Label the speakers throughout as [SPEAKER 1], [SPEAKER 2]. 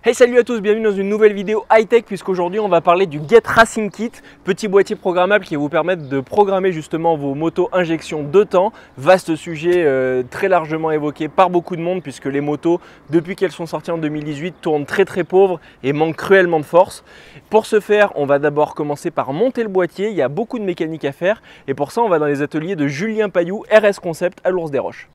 [SPEAKER 1] Hey, salut à tous, bienvenue dans une nouvelle vidéo high-tech puisqu'aujourd'hui on va parler du Get Racing Kit, petit boîtier programmable qui va vous permettre de programmer justement vos motos injection de temps. Vaste sujet très largement évoqué par beaucoup de monde puisque les motos, depuis qu'elles sont sorties en 2018, tournent très pauvres et manquent cruellement de force. Pour ce faire, on va d'abord commencer par monter le boîtier, il y a beaucoup de mécanique à faire et pour ça on va dans les ateliers de Julien Pailloux, RS Concept à l'Ours-des-Roches.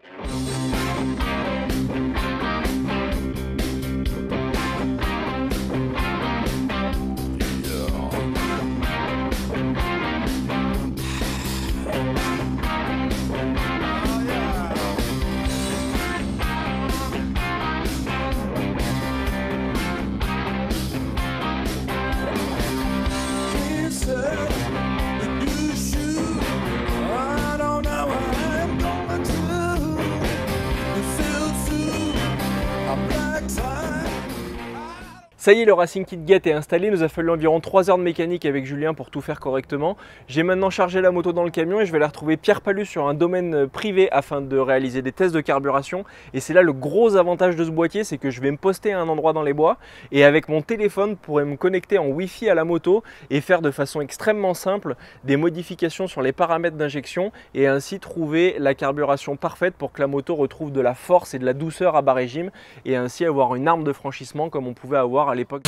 [SPEAKER 1] Ça y est, le Racing Kit Get est installé, il nous a fallu environ 3 heures de mécanique avec Julien pour tout faire correctement. J'ai maintenant chargé la moto dans le camion et je vais aller retrouver Pierre Pailloux sur un domaine privé afin de réaliser des tests de carburation. Et c'est là le gros avantage de ce boîtier, c'est que je vais me poster à un endroit dans les bois et avec mon téléphone, je pourrai me connecter en Wi-Fi à la moto et faire de façon extrêmement simple des modifications sur les paramètres d'injection et ainsi trouver la carburation parfaite pour que la moto retrouve de la force et de la douceur à bas régime et ainsi avoir une arme de franchissement comme on pouvait avoir à l'époque.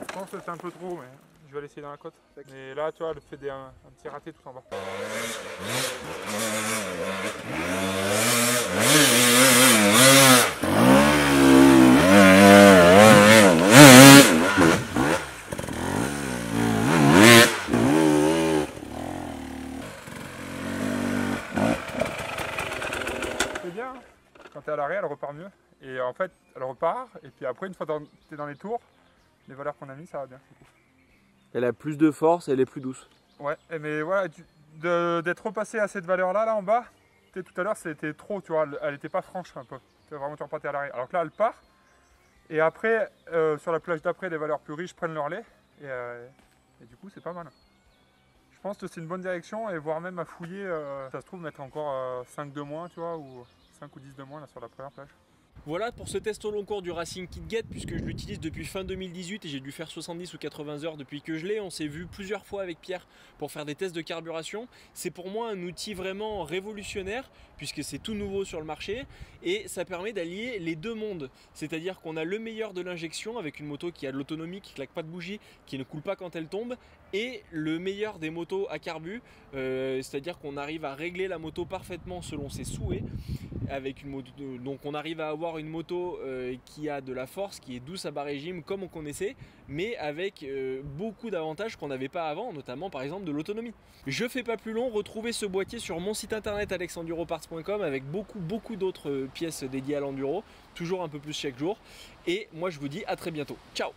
[SPEAKER 2] Je pense que c'est un peu trop, mais je vais l'essayer dans la côte. Mais là, tu vois, le fait d'un petit raté tout en bas. C'est bien, quand tu es à l'arrêt, elle repart mieux. Et en fait, elle repart, et puis après, une fois que tu es dans les tours, les valeurs qu'on a mis, ça va bien.
[SPEAKER 1] Elle a plus de force et elle est plus douce.
[SPEAKER 2] Ouais, mais voilà, d'être repassé à cette valeur-là, là en bas, tout à l'heure, c'était trop, tu vois, elle n'était pas franche un peu. Vraiment, tu repartais à l'arrêt. Alors que là, elle part, et après, sur la plage d'après, les valeurs plus riches prennent leur lait, et du coup, c'est pas mal. Je pense que c'est une bonne direction, et voire même à fouiller, ça se trouve, mettre encore 5 de moins, tu vois, ou 5 ou 10 de moins là, sur la première plage.
[SPEAKER 1] Voilà pour ce test au long cours du Racing Kit Get puisque je l'utilise depuis fin 2018 et j'ai dû faire 70 ou 80 heures depuis que je l'ai. On s'est vu plusieurs fois avec Pierre pour faire des tests de carburation. C'est pour moi un outil vraiment révolutionnaire puisque c'est tout nouveau sur le marché et ça permet d'allier les deux mondes. C'est-à-dire qu'on a le meilleur de l'injection avec une moto qui a de l'autonomie, qui ne claque pas de bougie, qui ne coule pas quand elle tombe et le meilleur des motos à carbu, c'est-à-dire qu'on arrive à régler la moto parfaitement selon ses souhaits. Avec une moto, donc on arrive à avoir une moto qui a de la force, qui est douce à bas régime comme on connaissait, mais avec beaucoup d'avantages qu'on n'avait pas avant, notamment par exemple de l'autonomie. Je fais pas plus long, retrouvez ce boîtier sur mon site internet alexenduroparts.com avec beaucoup d'autres pièces dédiées à l'enduro, toujours un peu plus chaque jour. Et moi je vous dis à très bientôt. Ciao!